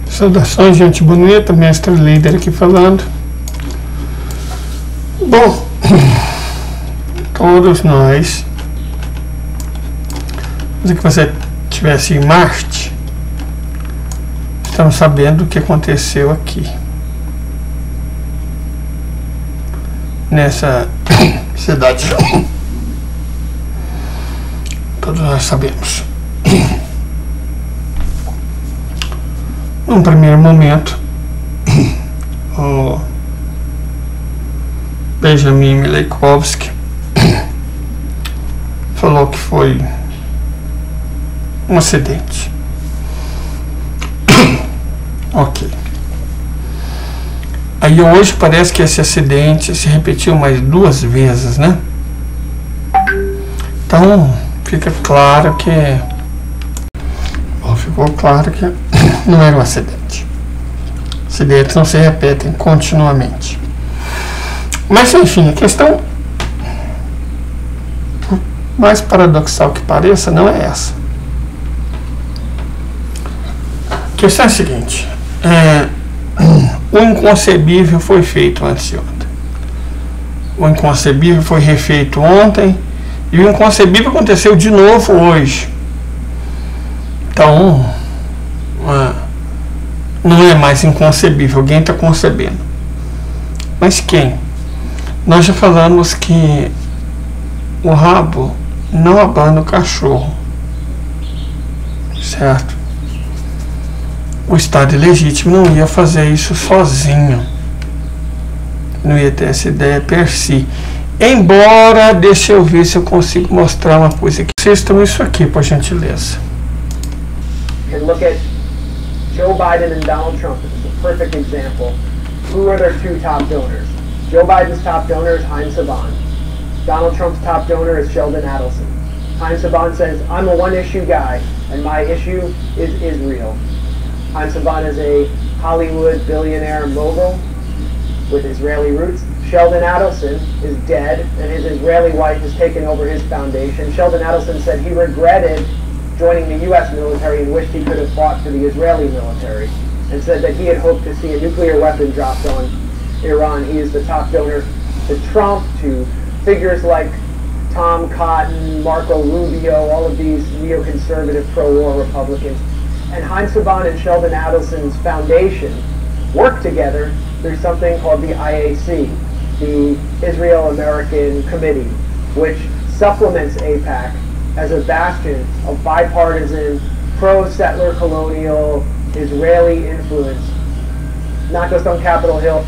Saudações, gente bonita, mestre líder aqui falando. Bom, todos nós, se você estivesse em Marte, estamos sabendo o que aconteceu aqui, nessa cidade. Todos nós sabemos. Num primeiro momento, o Benjamin Mileikowski falou que foi um acidente. Ok. Aí hoje parece que esse acidente se repetiu mais 2 vezes, né? Então fica claro que ficou claro que não era um acidente. Acidentes não se repetem continuamente. Mas enfim, a questão, por mais paradoxal que pareça, não é essa. A questão é a seguinte: o inconcebível foi feito antes de ontem. O inconcebível foi refeito ontem. E o inconcebível aconteceu de novo hoje. Então, não é mais inconcebível, alguém está concebendo. Mas quem? Nós já falamos que o rabo não abana o cachorro, certo? O Estado ilegítimo não ia fazer isso sozinho, não ia ter essa ideia per si. Embora, deixa eu ver se eu consigo mostrar uma coisa aqui. Assistam isso aqui, por gentileza. And look at Joe Biden and Donald Trump. This is a perfect example. Who are their 2 top donors? Joe Biden's top donor is Haim Saban. Donald Trump's top donor is Sheldon Adelson. Haim Saban says, I'm a one-issue guy, and my issue is Israel. Haim Saban is a Hollywood billionaire mogul with Israeli roots. Sheldon Adelson is dead, and his Israeli wife has taken over his foundation. Sheldon Adelson said he regretted joining the U.S. military and wished he could have fought for the Israeli military, and said that he had hoped to see a nuclear weapon dropped on Iran. He is the top donor to Trump, to figures like Tom Cotton, Marco Rubio, all of these neoconservative pro-war Republicans. And Haim Saban and Sheldon Adelson's foundation work together through something called the IAC, the Israel-American Committee, which supplements AIPAC as a bastion of bipartisan, pro-settler colonial, Israeli influence, not just on Capitol Hill.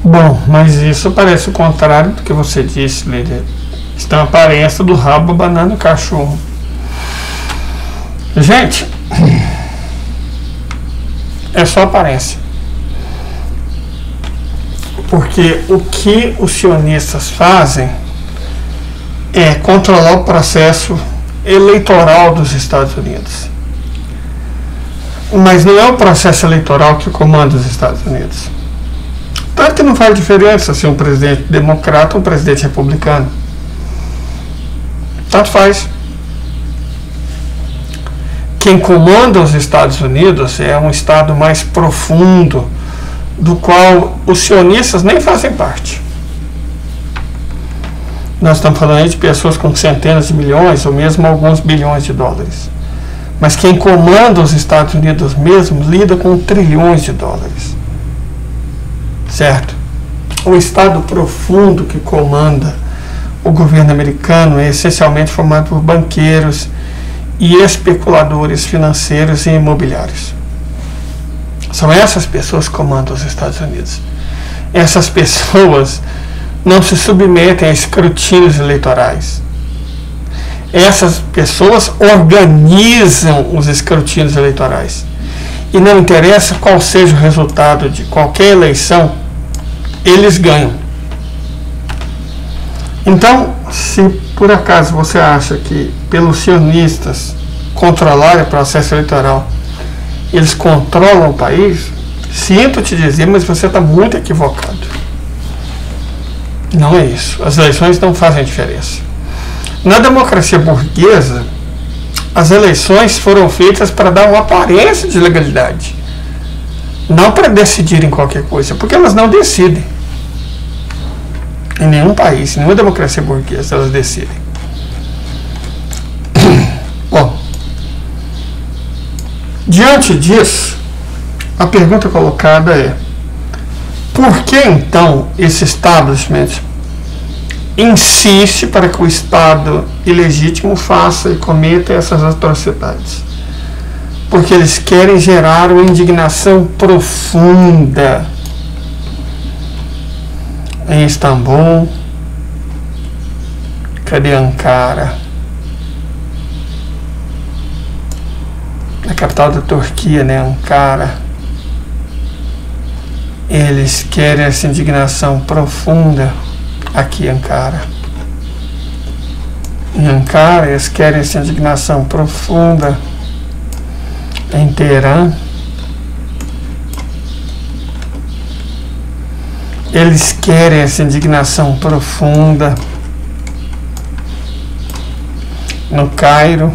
Bom, mas isso parece o contrário do que você disse, líder. Está a aparência do rabo abanando o cachorro. Gente, é só aparência. Porque o que os sionistas fazem é controlar o processo eleitoral dos Estados Unidos. Mas não é o processo eleitoral que comanda os Estados Unidos. Tanto que não faz diferença se um presidente democrata ou um presidente republicano. Tanto faz. Quem comanda os Estados Unidos é um estado mais profundo, do qual os sionistas nem fazem parte. Nós estamos falando aí de pessoas com centenas de milhões ou mesmo alguns bilhões de dólares. Mas quem comanda os Estados Unidos mesmo lida com trilhões de dólares. Certo? O estado profundo que comanda o governo americano é essencialmente formado por banqueiros e especuladores financeiros e imobiliários. São essas pessoas que comandam os Estados Unidos. Essas pessoas não se submetem a escrutínios eleitorais. Essas pessoas organizam os escrutínios eleitorais. E não interessa qual seja o resultado de qualquer eleição, eles ganham. Então, se por acaso você acha que pelos sionistas controlarem o processo eleitoral eles controlam o país, sinto te dizer, mas você está muito equivocado. Não é isso. As eleições não fazem diferença. Na democracia burguesa, as eleições foram feitas para dar uma aparência de legalidade, não para decidirem qualquer coisa, porque elas não decidem. Em nenhum país, em nenhuma democracia burguesa, elas decidem. Bom, diante disso, a pergunta colocada é: por que então esse establishment insiste para que o Estado ilegítimo faça e cometa essas atrocidades? Porque eles querem gerar uma indignação profunda em Istambul. Cadê Ankara? A capital da Turquia, né? Ankara. Eles querem essa indignação profunda aqui em Ankara. Em Ankara, eles querem essa indignação profunda em Teherã. Eles querem essa indignação profunda no Cairo.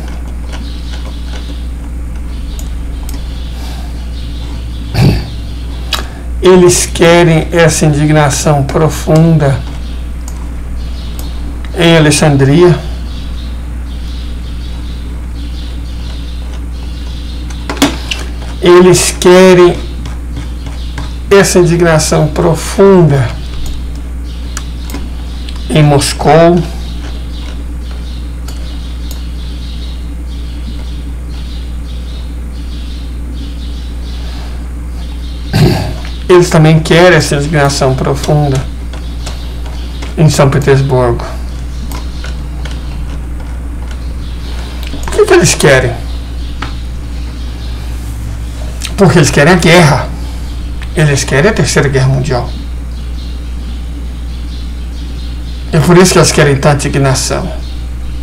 Eles querem essa indignação profunda em Alexandria. Eles querem essa indignação profunda em Moscou. Eles também querem essa indignação profunda em São Petersburgo. O que eles querem? Porque eles querem a guerra. Eles querem a Terceira Guerra Mundial. É por isso que eles querem tanta indignação,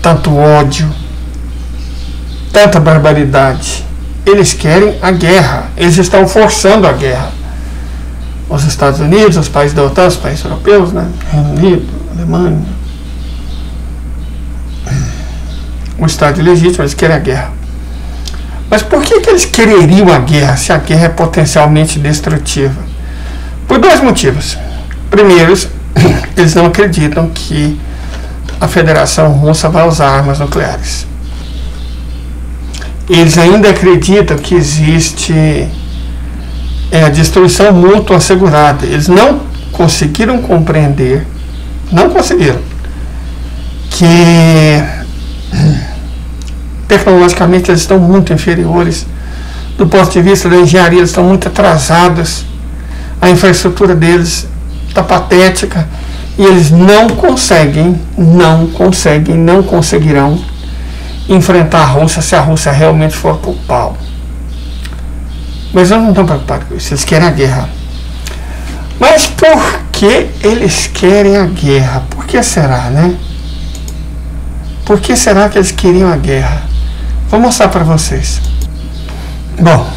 tanto ódio, tanta barbaridade. Eles querem a guerra. Eles estão forçando a guerra. Os Estados Unidos, os países da OTAN, os países europeus, né? Reino Unido, Alemanha. O Estado ilegítimo, eles querem a guerra. Mas por que eles quereriam a guerra, se a guerra é potencialmente destrutiva? Por dois motivos. Primeiro, eles não acreditam que a Federação Russa vai usar armas nucleares. Eles ainda acreditam que existe a destruição mútua assegurada. Eles não conseguiram compreender, que tecnologicamente eles estão muito inferiores. Do ponto de vista da engenharia, eles estão muito atrasados. A infraestrutura deles está patética. E eles não conseguirão enfrentar a Rússia se a Rússia realmente for pro pau. Mas eles não estão preocupados com isso. Eles querem a guerra. Mas por que eles querem a guerra? Por que será, né? Por que será que eles queriam a guerra? Vou mostrar para vocês. Bom,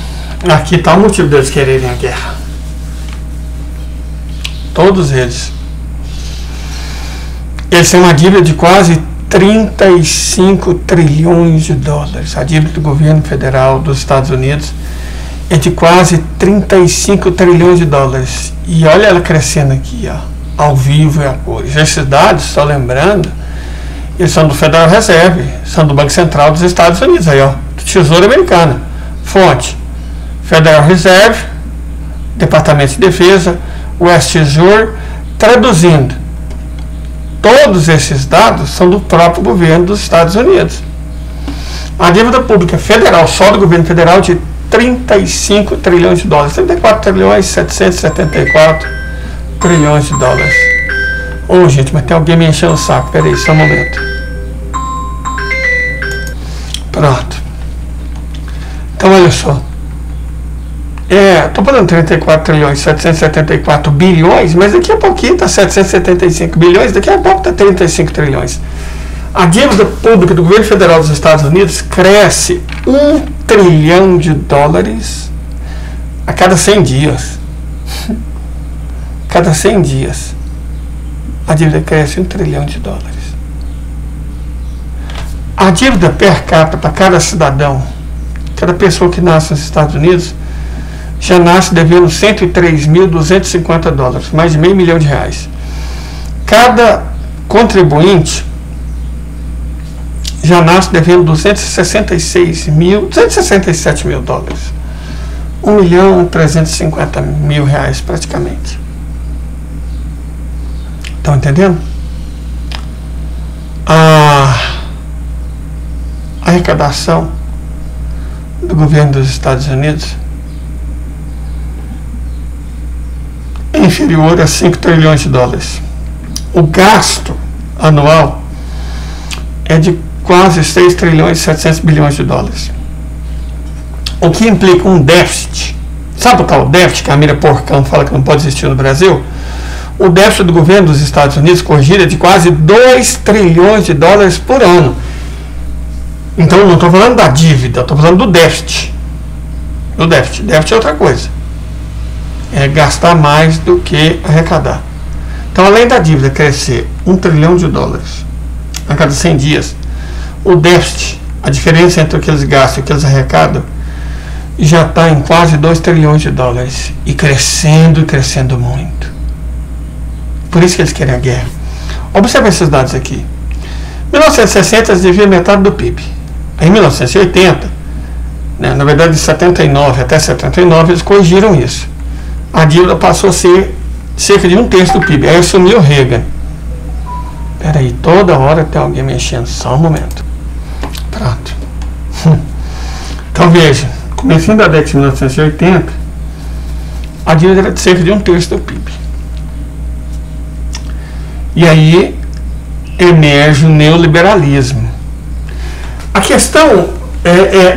aqui está o motivo deles quererem a guerra. Todos eles. Eles têm uma dívida de quase 35 trilhões de dólares. A dívida do governo federal dos Estados Unidos é de quase 35 trilhões de dólares. E olha ela crescendo aqui, ó, ao vivo e a cores. Esses dados, só lembrando, eles são do Federal Reserve, são do Banco Central dos Estados Unidos, aí, ó, do Tesouro Americano. Fonte: Federal Reserve, Departamento de Defesa, US Tesouro. Traduzindo, todos esses dados são do próprio governo dos Estados Unidos. A dívida pública federal, só do governo federal, de 35 trilhões de dólares. 34 trilhões, 774 trilhões de dólares. Ô, gente, mas tem alguém me enchendo o saco. Peraí, só um momento. Pronto. Então, olha só. Estou falando 34 trilhões, 774 bilhões, mas daqui a pouquinho está 775 bilhões, daqui a pouco está 35 trilhões. A dívida pública do governo federal dos Estados Unidos cresce 1 trilhão de dólares a cada 100 dias. Cada 100 dias a dívida cresce 1 trilhão de dólares. A dívida per capita para cada cidadão, cada pessoa que nasce nos Estados Unidos, já nasce devendo 103.250 dólares, mais de R$500 milhão. Cada contribuinte já nasce devendo 267 mil dólares. R$1.350.000 praticamente. Estão entendendo? A arrecadação do governo dos Estados Unidos é inferior a 5 trilhões de dólares. O gasto anual é de quase 6 trilhões e 700 bilhões de dólares. O que implica um déficit. Sabe o tal déficit que a Mira Porcão fala que não pode existir no Brasil? O déficit do governo dos Estados Unidos corrigido é de quase 2 trilhões de dólares por ano. Então eu não estou falando da dívida, estou falando do déficit. Do déficit. Déficit é outra coisa. É gastar mais do que arrecadar. Então, além da dívida crescer 1 trilhão de dólares a cada 100 dias, o déficit, a diferença entre o que eles gastam e o que eles arrecadam, já está em quase 2 trilhões de dólares. E crescendo muito. Por isso que eles querem a guerra. Observe esses dados aqui. Em 1960 eles deviam metade do PIB. Em 1980, na verdade de 79 até 79, eles corrigiram isso. A dívida passou a ser cerca de 1/3 do PIB. Aí assumiu o Reagan. Peraí, toda hora tem alguém mexendo. Só um momento. Pronto. Então veja, começando da década de 1980, a dívida era de cerca de 1/3 do PIB. E aí emerge o neoliberalismo. A questão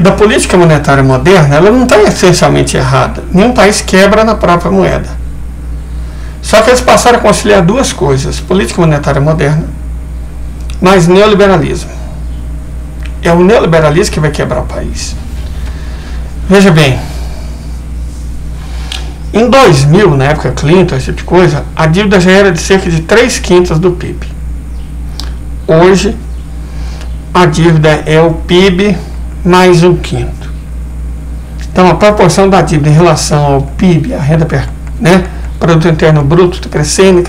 da política monetária moderna, ela não está essencialmente errada. Nenhum país quebra na própria moeda. Só que eles passaram a conciliar duas coisas: política monetária moderna, mais neoliberalismo. É o neoliberalismo que vai quebrar o país. Veja bem, em 2000, na época Clinton, esse tipo de coisa, a dívida já era de cerca de 3/5 do PIB. Hoje, a dívida é o PIB mais 1/5. Então, a proporção da dívida em relação ao PIB, a renda per, produto interno bruto, está crescendo.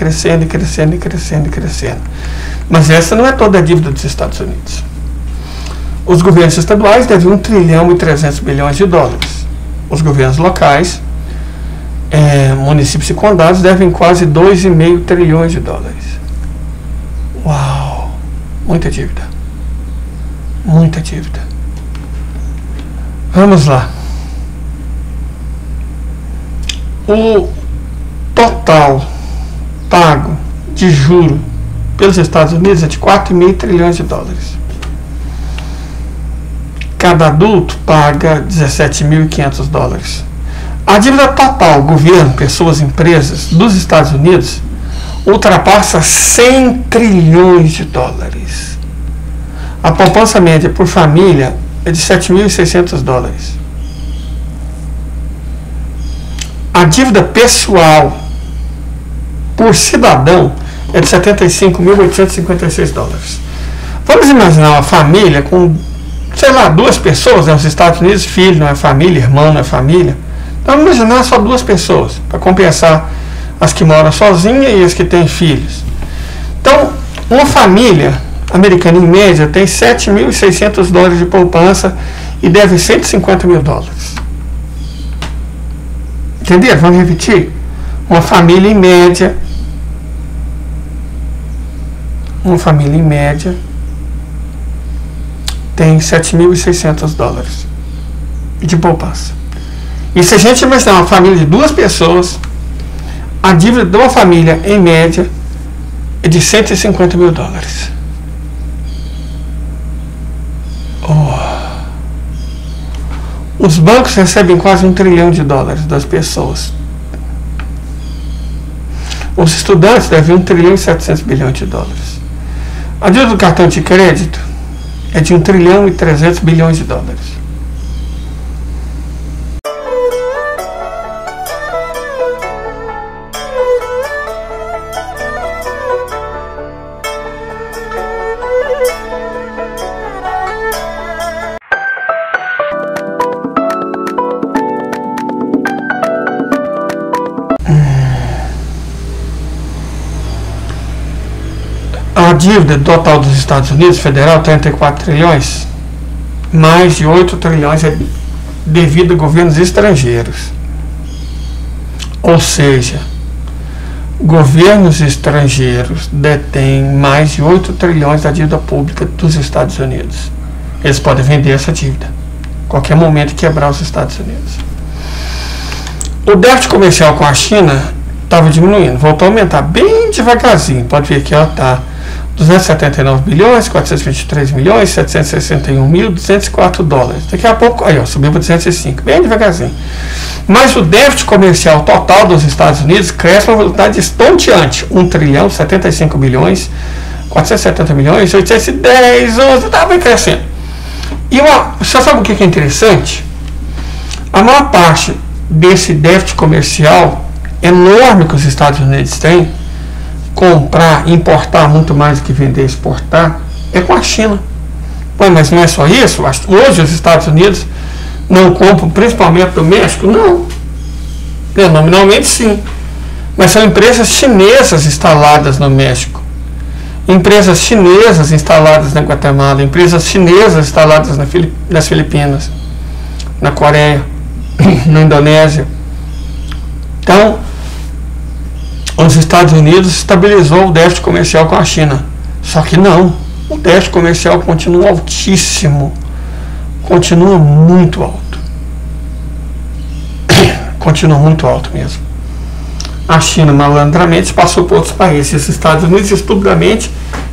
Mas essa não é toda a dívida dos Estados Unidos. Os governos estaduais devem 1,3 trilhão de dólares. Os governos locais, municípios e condados, devem quase 2,5 trilhões de dólares. Uau! Muita dívida. Muita dívida. Vamos lá. O total pago de juro pelos Estados Unidos é de 4,5 trilhões de dólares. Cada adulto paga 17.500 dólares. A dívida total, governo, pessoas, empresas dos Estados Unidos ultrapassa 100 trilhões de dólares. A poupança média por família é de 7.600 dólares. A dívida pessoal por cidadão é de 75.856 dólares. Vamos imaginar uma família com, 2 pessoas, nos Estados Unidos, filho não é família, irmão não é família. Então, vamos imaginar só 2 pessoas, para compensar as que moram sozinhas e as que têm filhos. Então, uma família americana, em média, tem 7.600 dólares de poupança e deve 150 mil dólares. Entenderam? Vamos repetir? Uma família em média tem 7.600 dólares de poupança. E se a gente imaginar uma família de 2 pessoas, a dívida de uma família, em média, é de 150 mil dólares. Os bancos recebem quase 1 trilhão de dólares das pessoas. Os estudantes devem 1 trilhão e 700 bilhões de dólares. A dívida do cartão de crédito é de 1 trilhão e 300 bilhões de dólares. A dívida total dos Estados Unidos federal, 34 trilhões, mais de 8 trilhões é devido a governos estrangeiros. Ou seja, governos estrangeiros detêm mais de 8 trilhões da dívida pública dos Estados Unidos. Eles podem vender essa dívida a qualquer momento e quebrar os Estados Unidos. O déficit comercial com a China estava diminuindo, voltou a aumentar bem devagarzinho. Pode ver que está 279 bilhões, 423 milhões, 761.204 dólares. Daqui a pouco, aí, ó, subiu para 205, bem devagarzinho. Mas o déficit comercial total dos Estados Unidos cresce a uma velocidade estonteante. 1 trilhão, 75 bilhões, 470 milhões, 810, 11, estava crescendo. E você sabe o que é interessante? A maior parte desse déficit comercial enorme que os Estados Unidos têm, comprar, importar muito mais do que vender e exportar, é com a China. Ué, mas não é só isso? Hoje os Estados Unidos não compram principalmente do México? Não. Nominalmente sim. Mas são empresas chinesas instaladas no México. Empresas chinesas instaladas na Guatemala. Empresas chinesas instaladas nas Filipinas. Na Coreia. Na Indonésia. Então, os Estados Unidos estabilizou o déficit comercial com a China. Só que não. O déficit comercial continua altíssimo. Continua muito alto. Continua muito alto mesmo. A China, malandramente, passou por outros países. Os Estados Unidos, estupidamente,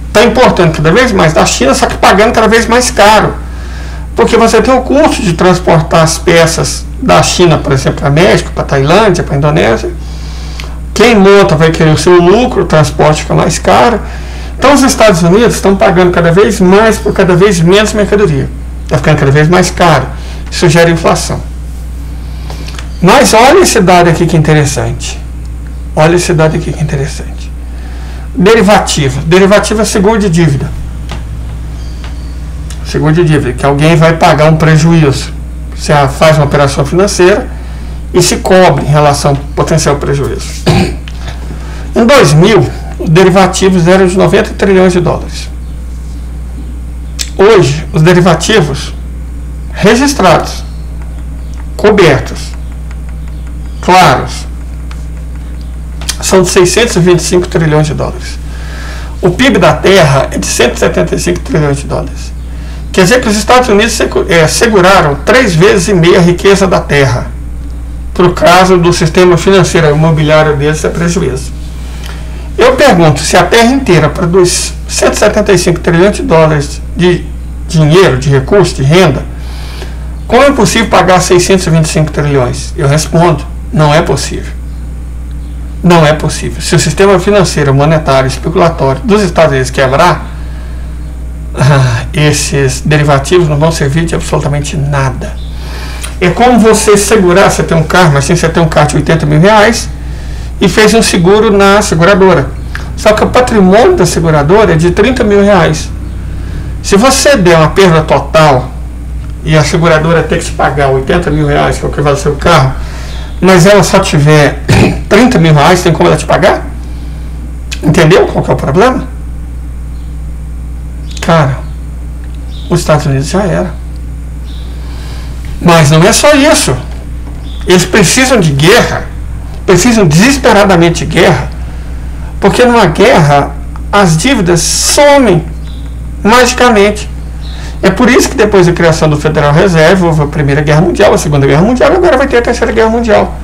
está importando cada vez mais da China, só que pagando cada vez mais caro. Porque você tem o custo de transportar as peças da China, por exemplo, para México, para Tailândia, para Indonésia. Quem monta vai querer o seu lucro, o transporte fica mais caro. Então os Estados Unidos estão pagando cada vez mais por cada vez menos mercadoria. Está ficando cada vez mais caro. Isso gera inflação. Mas olha esse dado aqui que é interessante. Olha esse dado aqui que é interessante. Derivativa. Derivativa é seguro de dívida. Seguro de dívida, que alguém vai pagar um prejuízo. Você faz uma operação financeira e se cobre em relação ao potencial prejuízo. Em 2000, os derivativos eram de 90 trilhões de dólares. Hoje, os derivativos registrados, cobertos, claros, são de 625 trilhões de dólares. O PIB da Terra é de 175 trilhões de dólares. Quer dizer que os Estados Unidos seguraram 3,5 vezes a riqueza da Terra, por causa do sistema financeiro imobiliário deles é prejuízo. Eu pergunto, se a Terra inteira produz 175 trilhões de dólares de dinheiro, de recursos, de renda, como é possível pagar 625 trilhões? Eu respondo, não é possível. Não é possível. Se o sistema financeiro, monetário, especulatório dos Estados Unidos quebrar, esses derivativos não vão servir de absolutamente nada. É como você segurar, você tem um carro, mas você tem um carro de 80 mil reais e fez um seguro na seguradora. Só que o patrimônio da seguradora é de 30 mil reais. Se você der uma perda total e a seguradora ter que te pagar 80 mil reais, que é o que vale o seu carro, mas ela só tiver 30 mil reais, tem como ela te pagar? Entendeu qual que é o problema? Cara, os Estados Unidos já era. Mas não é só isso. Eles precisam de guerra, precisam desesperadamente de guerra, porque numa guerra as dívidas somem magicamente. É por isso que depois da criação do Federal Reserve houve a Primeira Guerra Mundial, a Segunda Guerra Mundial, agora vai ter a Terceira Guerra Mundial.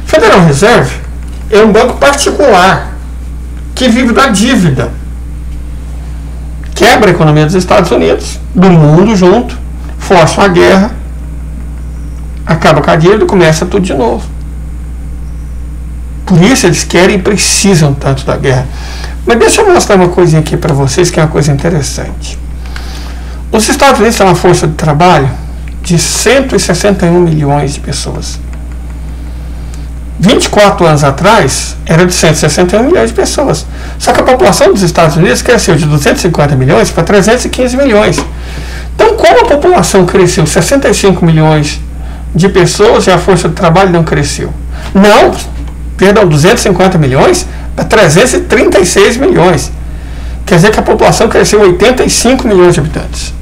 Federal Reserve é um banco particular que vive da dívida. Quebra a economia dos Estados Unidos, do mundo junto, força uma guerra, acaba com a dívida e começa tudo de novo. Por isso eles querem e precisam tanto da guerra. Mas deixa eu mostrar uma coisinha aqui para vocês que é uma coisa interessante. Os Estados Unidos têm uma força de trabalho de 161 milhões de pessoas. 24 anos atrás era de 161 milhões de pessoas. Só que a população dos Estados Unidos cresceu de 250 milhões para 315 milhões. Então, como a população cresceu 65 milhões de pessoas e a força de trabalho não cresceu? Não, perdão, 250 milhões para 336 milhões. Quer dizer que a população cresceu 85 milhões de habitantes.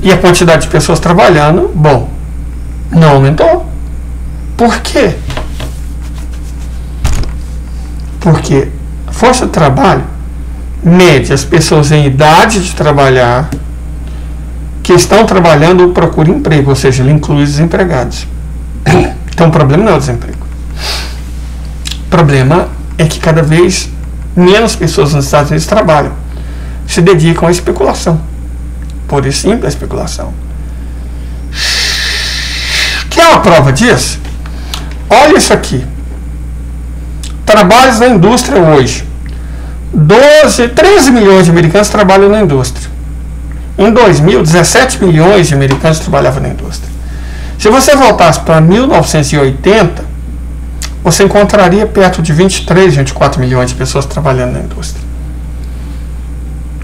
E a quantidade de pessoas trabalhando, bom, não aumentou. Por quê? Porque a força de trabalho mede as pessoas em idade de trabalhar que estão trabalhando ou procuram emprego, ou seja, ele inclui os desempregados. Então o problema não é o desemprego. O problema é que cada vez menos pessoas nos Estados Unidos trabalham, se dedicam à especulação. Por isso, simples, a especulação. Quer uma prova disso? Olha isso aqui. Trabalhos na indústria hoje. 13 milhões de americanos trabalham na indústria. Em 2000, 17 milhões de americanos trabalhavam na indústria. Se você voltasse para 1980, você encontraria perto de 23, 24 milhões de pessoas trabalhando na indústria.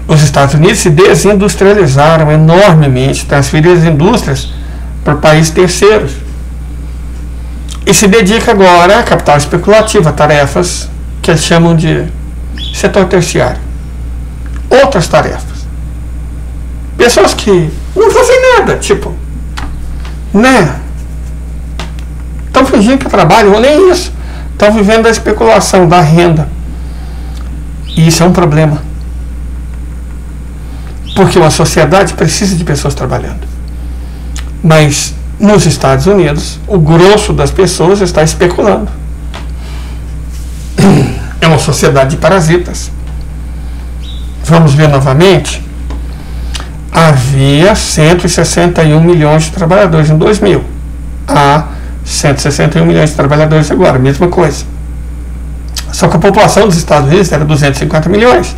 Os Estados Unidos se desindustrializaram enormemente, transferiram as indústrias para países terceiros. E se dedica agora a capital especulativo, a tarefas que eles chamam de setor terciário. Outras tarefas. Pessoas que não fazem nada, tipo, né? Estão fingindo que trabalham, ou nem isso. Estão vivendo da especulação, da renda. E isso é um problema. Porque uma sociedade precisa de pessoas trabalhando. Mas nos Estados Unidos, o grosso das pessoas está especulando. É uma sociedade de parasitas. Vamos ver novamente. Havia 161 milhões de trabalhadores em 2000. Há 161 milhões de trabalhadores agora, mesma coisa. Só que a população dos Estados Unidos era 250 milhões.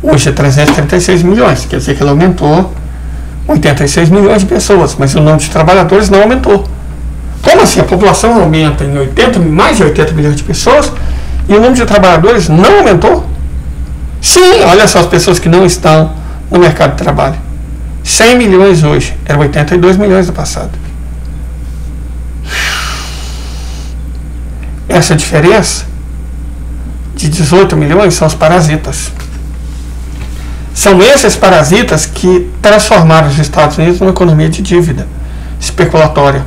Hoje é 336 milhões. Quer dizer que ela aumentou 86 milhões de pessoas, mas o número de trabalhadores não aumentou. Como assim? A população aumenta em mais de 80 milhões de pessoas e o número de trabalhadores não aumentou? Sim, olha só as pessoas que não estão no mercado de trabalho. 100 milhões hoje, era 82 milhões no passado. Essa diferença de 18 milhões são os parasitas. São esses parasitas que transformaram os Estados Unidos numa economia de dívida especulatória.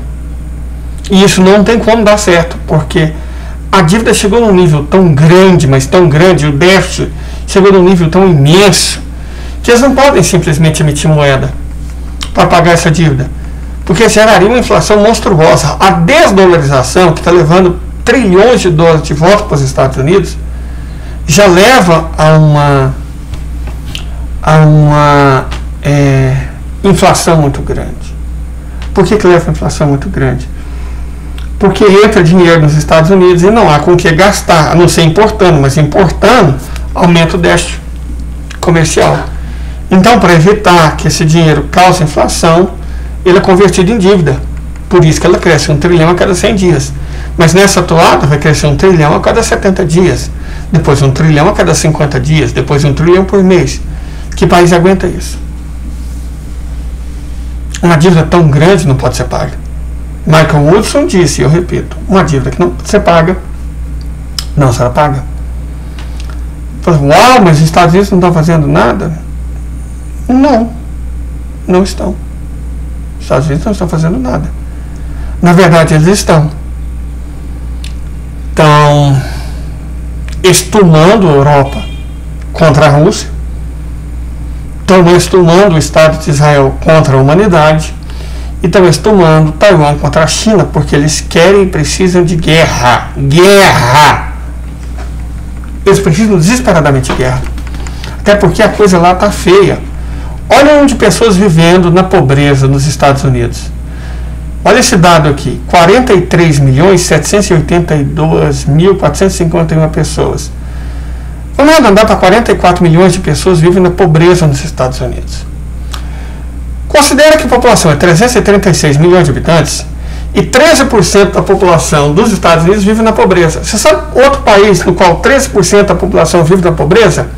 E isso não tem como dar certo, porque a dívida chegou num nível tão grande, mas tão grande, o déficit chegou num nível tão imenso, que eles não podem simplesmente emitir moeda para pagar essa dívida, porque geraria uma inflação monstruosa. A desdolarização, que está levando trilhões de dólares de volta para os Estados Unidos, já leva a uma inflação muito grande. Por que leva a inflação muito grande? Porque entra dinheiro nos Estados Unidos e não há com o que gastar, a não ser importando, mas importando aumenta o déficit comercial. Então, para evitar que esse dinheiro cause inflação, ele é convertido em dívida. Por isso que ela cresce 1 trilhão a cada 100 dias. Mas nessa toada vai crescer 1 trilhão a cada 70 dias. Depois 1 trilhão a cada 50 dias. Depois 1 trilhão por mês. Que país aguenta isso? Uma dívida tão grande não pode ser paga. Michael Woodson disse, e eu repito, uma dívida que não pode ser paga, não será paga. Uau, mas os Estados Unidos não estão fazendo nada? Não estão. Os Estados Unidos não estão fazendo nada. Na verdade, eles estão estumando a Europa contra a Rússia, estão estumando o Estado de Israel contra a humanidade e estão estumando Taiwan contra a China, porque eles querem e precisam de guerra. Eles precisam desesperadamente de guerra. Até porque a coisa lá está feia. Olha o número de pessoas vivendo na pobreza nos Estados Unidos. Olha esse dado aqui, 43.782.451 pessoas. Vamos andar para 44 milhões de pessoas vivem na pobreza nos Estados Unidos. Considera que a população é 336 milhões de habitantes e 13% da população dos Estados Unidos vive na pobreza. Você sabe outro país no qual 13% da população vive na pobreza?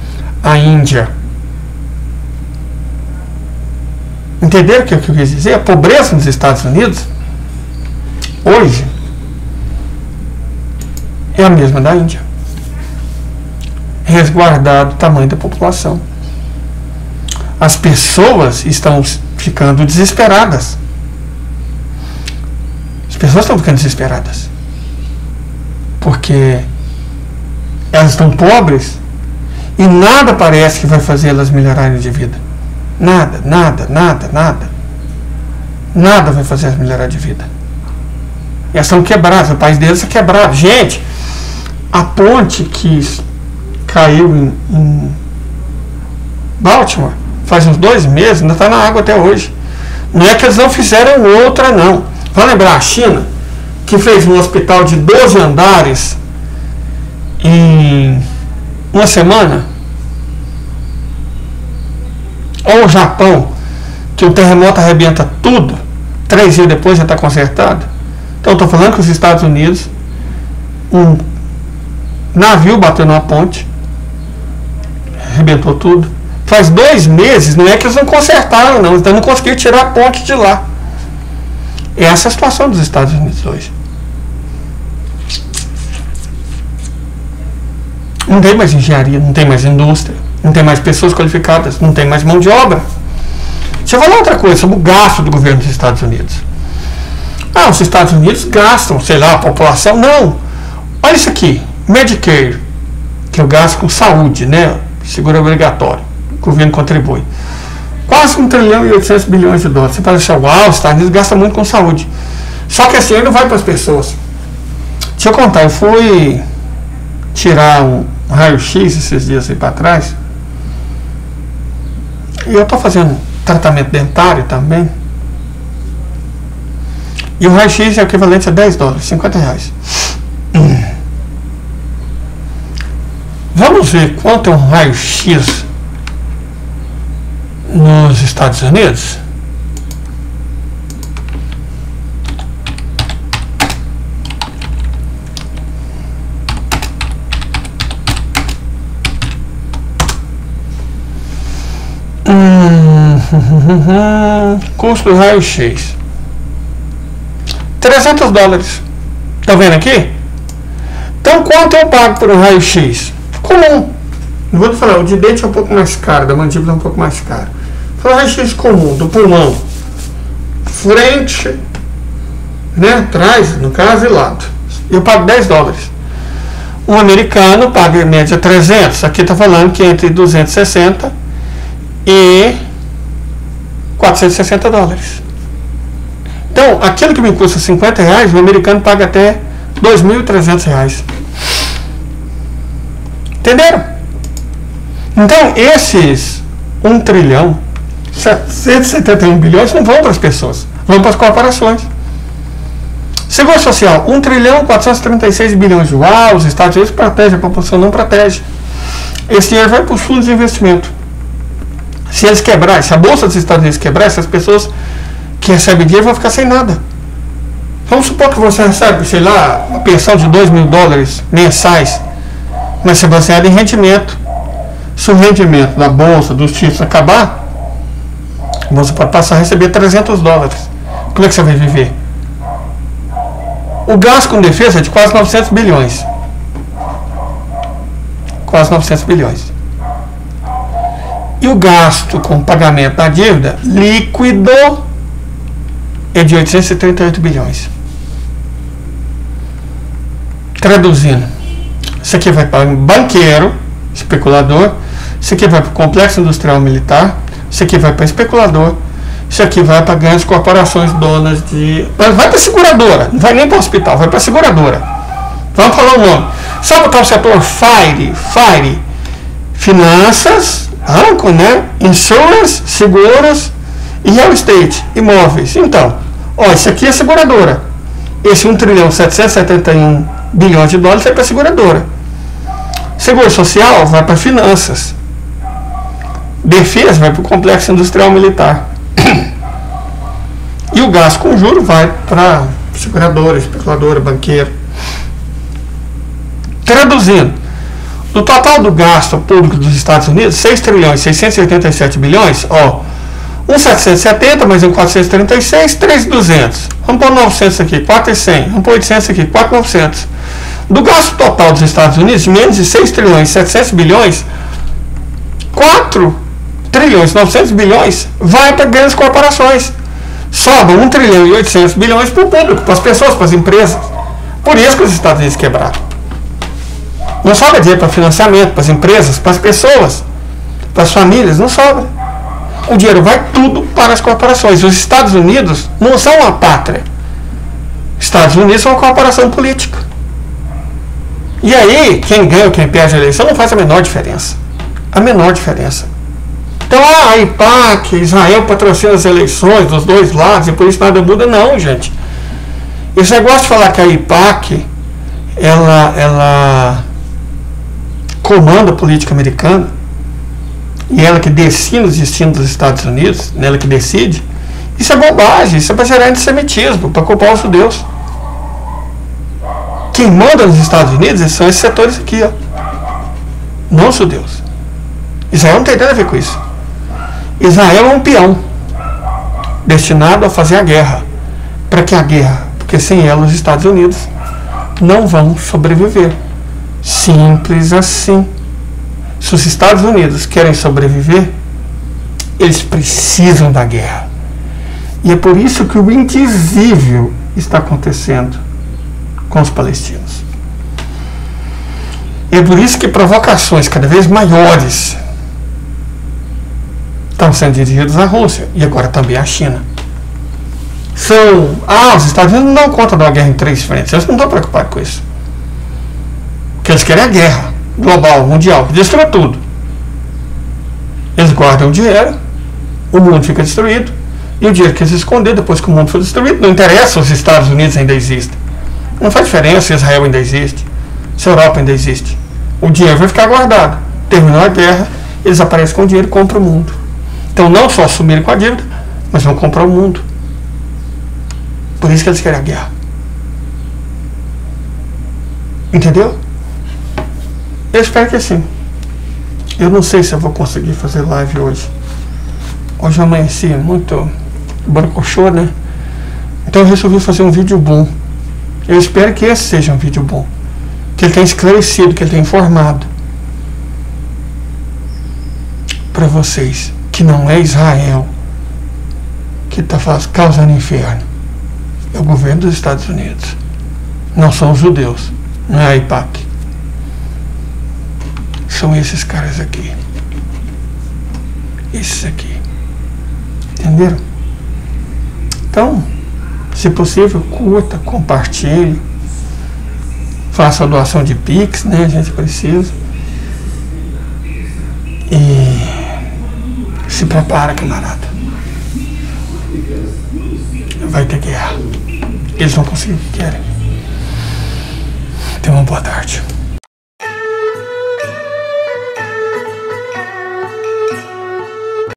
A Índia. Entenderam o que eu quis dizer? A pobreza nos Estados Unidos, hoje, é a mesma da Índia. Resguardado o tamanho da população. As pessoas estão ficando desesperadas. As pessoas estão ficando desesperadas. Porque elas estão pobres e nada parece que vai fazer elas melhorarem de vida. Nada, nada, nada, nada. Nada vai fazer elas melhorar de vida. E elas estão quebradas, o país deles é quebrado. Gente, a ponte que caiu em Baltimore faz uns 2 meses, ainda está na água até hoje. Não é que eles não fizeram outra, não. Vai lembrar a China, que fez um hospital de 12 andares em uma semana? Ou o Japão, que o terremoto arrebenta tudo, 3 dias depois já está consertado. Então estou falando que os Estados Unidos, um navio bateu numa ponte, arrebentou tudo. Faz 2 meses, não é que eles não consertaram, não, eles não conseguiram tirar a ponte de lá. Essa é a situação dos Estados Unidos hoje. Não tem mais engenharia, não tem mais indústria, não tem mais pessoas qualificadas, não tem mais mão de obra. Deixa eu falar outra coisa sobre o gasto do governo dos Estados Unidos. Ah, os Estados Unidos gastam, sei lá, a população. Não. Olha isso aqui, Medicare, que é o gasto com saúde, né? Seguro obrigatório. O governo contribui. Quase 1 trilhão e 800 bilhões de dólares. Você pode achar, uau, os Estados Unidos gastam muito com saúde. Só que esse dinheiro não vai para as pessoas. Deixa eu contar, eu fui tirar um raio-x esses dias aí para trás. E eu estou fazendo tratamento dentário também. E o raio-x é o equivalente a 10 dólares, 50 reais. Vamos ver quanto é um raio-x nos Estados Unidos? Custo do raio-x 300 dólares. Tá vendo aqui? Então quanto eu pago por um raio-x? Comum. Não vou te falar, o de dente é um pouco mais caro, da mandíbula é um pouco mais caro. Foi um raio-x comum, do pulmão. Frente, né? Atrás, no caso, e lado. Eu pago 10 dólares. Um americano paga em média 300. Aqui está falando que é entre 260 e 460 dólares. Então, aquilo que me custa 50 reais, o americano paga até 2.300 reais. Entenderam? Então, esses 1 trilhão 771 bilhões não vão para as pessoas, vão para as corporações. Seguro social, 1 trilhão 436 bilhões. Uau, os Estados Unidos protegem, a população não protege. Esse dinheiro vai para os fundos de investimento. Se eles quebrarem, se a bolsa dos Estados Unidos quebrar, essas pessoas que recebem dinheiro vão ficar sem nada. Vamos supor que você recebe, sei lá, uma pensão de 2.000 dólares mensais, mas se é baseado em rendimento. Se o rendimento da bolsa, dos títulos acabar, você pode passar a receber 300 dólares. Como é que você vai viver? O gasto com defesa é de quase 900 bilhões. Quase 900 bilhões. E o gasto com pagamento da dívida líquido é de 838 bilhões. Traduzindo, isso aqui vai para banqueiro, especulador, isso aqui vai para o complexo industrial militar, isso aqui vai para especulador, isso aqui vai para grandes corporações donas de... Vai para seguradora, não vai nem para o hospital, vai para seguradora. Vamos falar o nome. Sabe o tal setor FIRE? Finanças, banco, né? Insurance, seguros e real estate, imóveis. Então, ó, isso aqui é seguradora. Esse 1 trilhão 771 bilhões de dólares vai para a seguradora. Seguro social vai para finanças. Defesa vai para o complexo industrial militar. E o gasto com juros vai para seguradora, especuladora, banqueiro. Traduzindo, do total do gasto público dos Estados Unidos, 6 trilhões 687 bilhões, ó, 1.770 mais 436, 3.200. Vamos pôr 900 aqui, 4.100. Vamos pôr 800 aqui, 4.900. Do gasto total dos Estados Unidos, de menos de 6 trilhões 700 bilhões, 4 trilhões, 900 bilhões, vai para grandes corporações. Sobra 1 trilhão e 800 bilhões para o público, para as pessoas, para as empresas. Por isso que os Estados Unidos quebraram. Não sobra dinheiro para financiamento, para as empresas, para as pessoas, para as famílias, não sobra. O dinheiro vai tudo para as corporações. Os Estados Unidos não são uma pátria. Os Estados Unidos são uma corporação política. E aí, quem ganha ou quem perde a eleição não faz a menor diferença. A menor diferença. Então, a AIPAC, Israel patrocina as eleições dos dois lados e por isso nada muda. Não, gente. Esse negócio de falar que a AIPAC ela comanda a política americana e ela que decide os destinos dos Estados Unidos, ela que decide, isso é bobagem, isso é para gerar antissemitismo, para culpar os judeus. Quem manda nos Estados Unidos são esses setores aqui, ó, não os judeus. Israel não tem nada a ver com isso. Israel é um peão destinado a fazer a guerra. Para que a guerra? Porque sem ela os Estados Unidos não vão sobreviver. Simples assim. Se os Estados Unidos querem sobreviver, eles precisam da guerra. E é por isso que o indizível está acontecendo com os palestinos. E é por isso que provocações cada vez maiores estão sendo dirigidas à Rússia e agora também à China. Os Estados Unidos não dão conta de uma guerra em 3 frentes. Eles não estão preocupados com isso. O que eles querem é a guerra global, mundial, que destrua tudo. Eles guardam o dinheiro, o mundo fica destruído, e o dinheiro que eles esconder depois que o mundo for destruído, não interessa se os Estados Unidos ainda existem. Não faz diferença se Israel ainda existe, se a Europa ainda existe. O dinheiro vai ficar guardado. Terminou a guerra, eles aparecem com o dinheiro e compram o mundo. Então não só assumirem com a dívida, mas vão comprar o mundo. Por isso que eles querem a guerra. Entendeu? Eu espero que sim. Eu não sei se eu vou conseguir fazer live hoje. Hoje eu amanheci muito borocochô, né? Então eu resolvi fazer um vídeo bom. Eu espero que esse seja um vídeo bom. Que ele tenha esclarecido, que ele tenha informado para vocês que não é Israel que está causando inferno. É o governo dos Estados Unidos. Não são os judeus. Não é a AIPAC. São esses caras aqui. Esses aqui. Entenderam? Então, se possível, curta, compartilhe. Faça a doação de Pix, né? A gente precisa. E se prepara, camarada. Vai ter guerra. Eles vão conseguir o que querem. Tenha uma boa tarde.